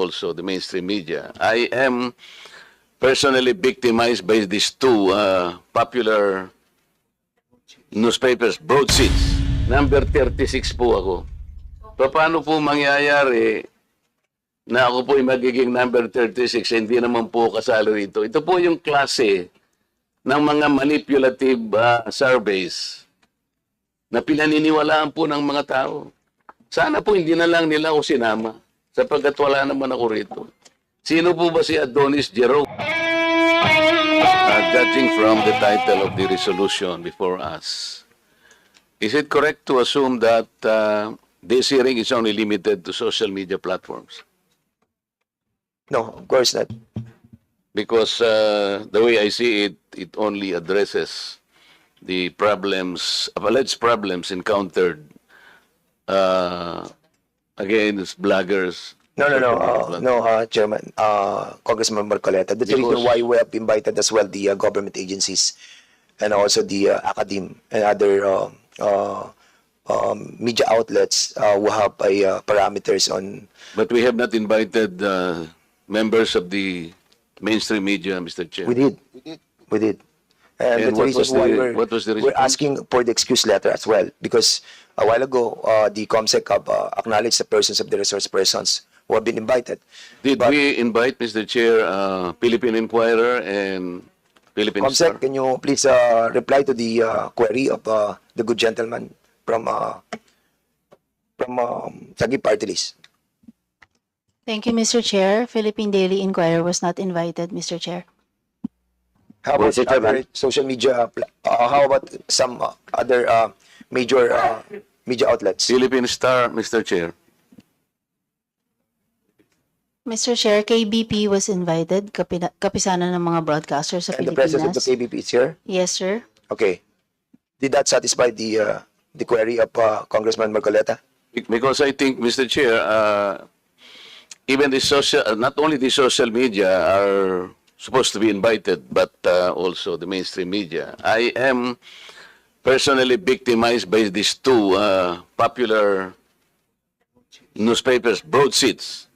also the mainstream media. I am personally victimized by these two popular newspapers, broadsheets. Number 36 po ako. Paano po mangyayari na ako po ay magiging number 36, hindi naman po kasalo rito? Ito po yung klase ng mga manipulative surveys na pinaniniwalaan po ng mga tao. Sana po hindi na lang nila ako sinama sapagkat wala naman ako rito. Sino po ba si Adonis Jerome? Judging from the title of the resolution before us, is it correct to assume that this hearing is only limited to social media platforms? No, of course not. Because the way I see it, it only addresses the problems, alleged problems encountered against bloggers. No, Chairman, Congressman Marcoleta. That's the reason why we have invited as well the government agencies and also the academe and other media outlets who have parameters on. But we have not invited members of the mainstream media, Mr. Chair. We did. And that's the reason why we're asking for the excuse letter as well, because a while ago, the COMSEC have acknowledged the persons of the resource persons who have been invited. Did we invite, Mr. Chair, Philippine Inquirer and Philippine Star? COMSEC, can you please reply to the query of the good gentleman from Sagi Party List? Thank you, Mr. Chair. Philippine Daily Inquirer was not invited, Mr. Chair. How about other social media? How about some other major media outlets? Philippine Star, Mr. Chair. Mr. Chair, KBP was invited, kapisanan ng mga broadcasters sa And the Pilipinas. presence of the KBP is here? Yes, sir. Okay. Did that satisfy the query of Congressman Marcoleta? Because I think, Mr. Chair, even the not only the social media are supposed to be invited, but also the mainstream media. I am personally victimized by these two popular newspapers, broadsheets.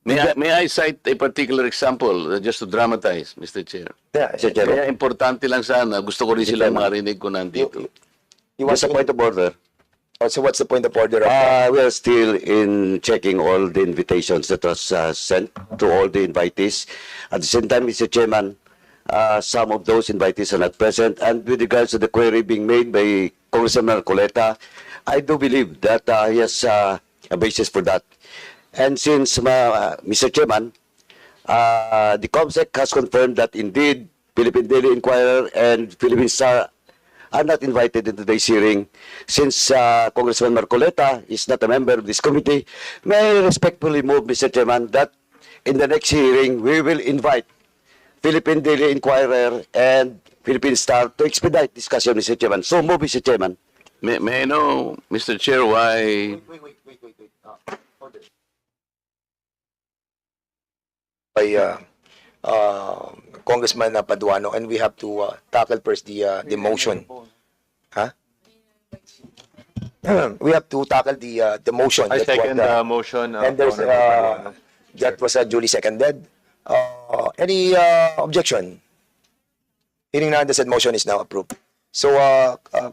May I cite a particular example just to dramatize, Mr. Chair? Yeah, Mr. Chair. Kaya importante lang sana. Gusto ko rin silang marinig ko nandito. What's the point of order? So what's the point of order? We are still in checking all the invitations that was sent to all the invitees. At the same time, Mr. Chairman, some of those invitees are not present. And with regards to the query being made by Congressman Marcoleta, I do believe that he has a basis for that. And since, Mr. Chairman, the COMSEC has confirmed that indeed Philippine Daily Inquirer and Philippine Star are not invited in today's hearing. Since Congressman Marcoleta is not a member of this committee, may I respectfully move, Mr. Chairman, that in the next hearing, we will invite Philippine Daily Inquirer and Philippine Star to expedite discussion, Mr. Chairman. So move, Mr. Chairman. May I know, Mr. Chair, why... By Congressman Paduano, and we have to tackle first the motion. Huh? We have to tackle the motion. I second the motion. And there's that was duly seconded. Any objection? Hearing none, the said motion is now approved. So,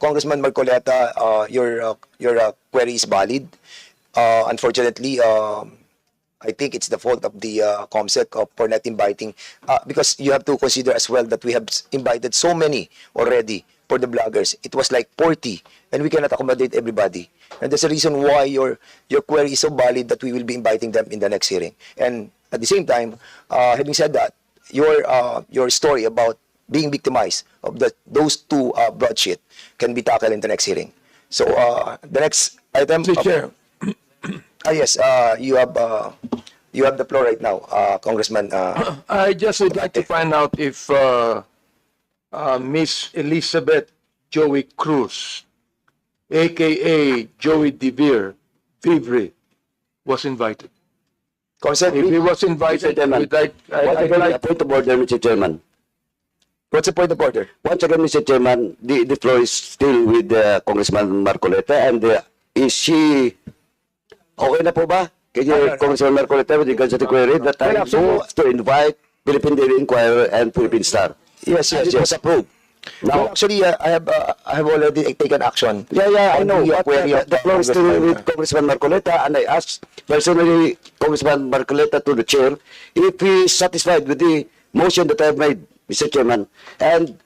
Congressman Marcoleta, your query is valid. Unfortunately, I think it's the fault of the COMSEC for not inviting, because you have to consider as well that we have invited so many already for the bloggers. It was like 40, and we cannot accommodate everybody. And that's the reason why your query is so valid that we will be inviting them in the next hearing. And at the same time, having said that, your story about being victimized of those two broadsheet can be tackled in the next hearing. So the next item. Mr. Chair. Yes, you have the floor right now, Congressman. I just would like to find out if Miss Elizabeth Joey Cruz, aka Joey Devere, Vivre, was invited. Consent, If he was invited, I'd like A point of order, Mr. Chairman. what's the point of order? Once again, Mr. Chairman, the floor is still with Congressman Marcoleta, and is she okay na po ba? Congressman Marcoleta, with regards to the query, that I Well, actually, move to invite Philippine Daily Inquirer and Philippine Star. Yes, And yes, it was yes. approved. Well, Now, actually, I have already taken action. yeah, I on know. the But query of the floor is still Congressman. with Congressman Marcoleta, and I asked personally Congressman Marcoleta to the chair if he is satisfied with the motion that I have made, Mr. Chairman. And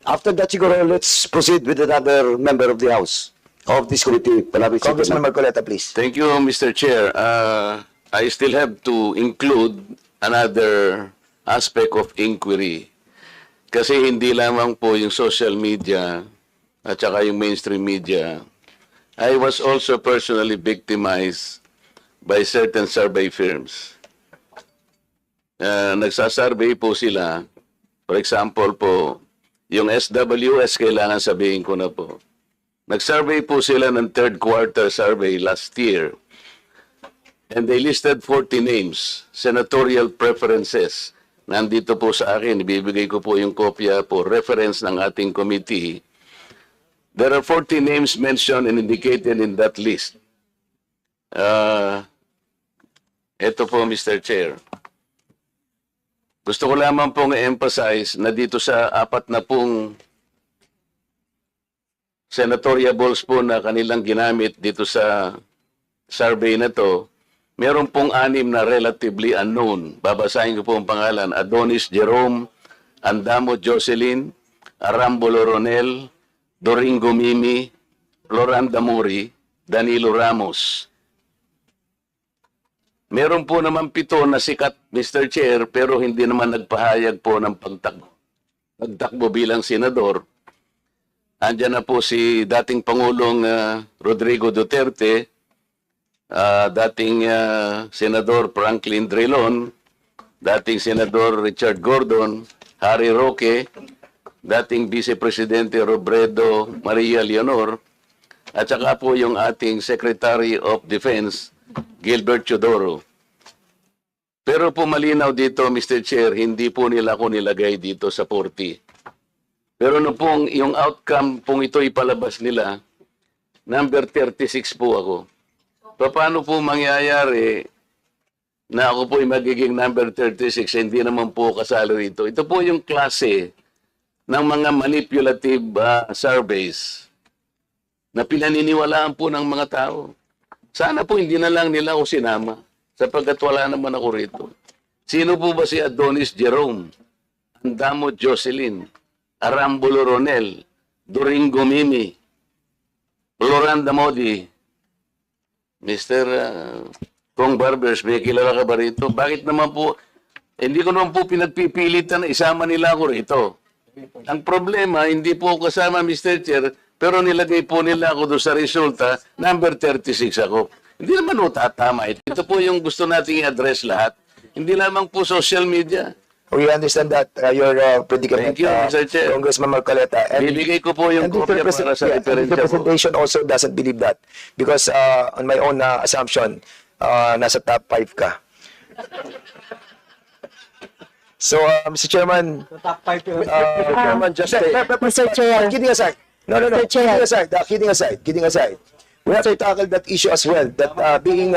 after that, siguro, let's proceed with another member of the House of this committee. Congressman Marcoleta, please. Thank you, Mr. Chair. I still have to include another aspect of inquiry. Kasi hindi lamang po yung social media at saka yung mainstream media. I was also personally victimized by certain survey firms. Nagsasurvey po sila. For example po, yung SWS, kailangan sabihin ko na po. Nag-survey po sila ng third quarter survey last year. And they listed 40 names, senatorial preferences. Nandito po sa akin, ibibigay ko po yung kopya po, reference ng ating committee. There are 40 names mentioned and indicated in that list. Ito po, Mr. Chair. Gusto ko lamang pong i-emphasize na dito sa 4 na pong senatoriables po na kanilang ginamit dito sa survey na to, meron pong 6 na relatively unknown. Babasahin ko po ang pangalan. Adonis Jerome, Andamo Jocelyn, Arambulo Ronel, Doringo Mimi, Floranda Mori, Danilo Ramos. Meron po naman 7 na sikat, Mr. Chair, pero hindi naman nagpahayag po ng pagtakbo bilang senador. Andiyan na po si dating Pangulong Rodrigo Duterte, dating Senador Franklin Drilon, dating Senador Richard Gordon, Harry Roque, dating Vice Presidente Robredo Maria Leonor, at saka po yung ating Secretary of Defense, Gilbert Chodoro. Pero po malinaw dito, Mr. Chair, hindi po nila ako nilagay dito sa 40. Pero no pong yung outcome pong ito ipalabas nila, number 36 po ako. Paano po mangyayari na ako po ay magiging number 36, hindi naman po kasalo rito? Ito po yung klase ng mga manipulative surveys na pinaniniwalaan po ng mga tao. Sana po hindi na lang nila ako sinama sapagkat wala naman ako rito. Sino po ba si Adonis Jerome, Andamo Jocelyn, Arambulo Ronel, Doringo Mimi, Floranda Modi, Mr. Kong Barbers, may kilala ka ba rito? Bakit naman po, hindi ko naman po pinagpipilitan na isama nila ako rito. Ang problema, hindi po ako kasama, Mr. Chair, pero nilagay po nila ako doon sa resulta, number 36 ako. Hindi naman po tatama. Ito po yung gusto nating i-address lahat. Hindi lamang po social media. We understand that your predicament, Thank you, Mr. Chair. Congressman Marcoleta. And Bibigay ko po yung and the kopya para sa yeah, and the referensya po. representation also doesn't believe that. Because on my own assumption, nasa top 5 ka. So, Mr. Chairman, Chairman, just Mr. Chair. kidding aside. No. Mr. Chair. Kidding aside. We have to tackle that issue as well, that being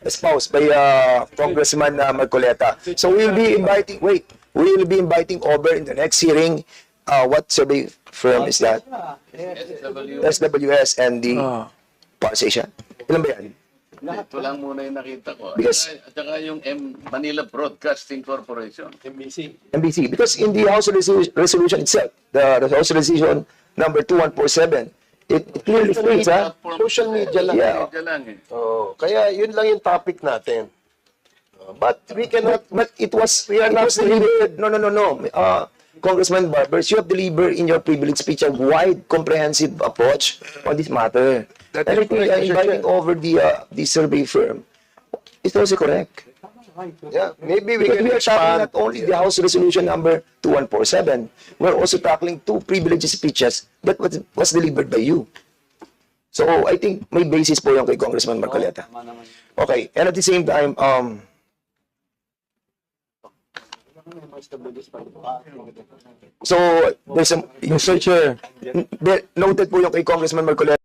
espoused by Congressman Marcoleta. So we will be inviting over in the next hearing, what survey firm is that? SWS and the Pars Asia. Ilan ba yan? Ito lang muna yung nakita ko. Because- At saka yung Manila Broadcasting Corporation. MBC. Because in the House resolution itself, the House resolution number 2147, it clearly states, Social media lang. Yeah. Medyo lang eh. Oh, kaya yun lang yung topic natin. But we cannot, but it was, We are it not was delivered. No. Congressman Barbers, you have delivered in your privilege speech a wide, comprehensive approach on this matter. That And I is think correct, Mr. inviting Chair. over the survey firm is also correct. yeah, maybe we Because can we are tackling expand. not only the House Resolution number 2147, we're also tackling 2 privileged speeches that was delivered by you. So I think may basis po yung kay Congressman Marcoleta. Okay, and at the same time, so there's a, Mr. Chair. noted po yung kay Congressman Marcoleta.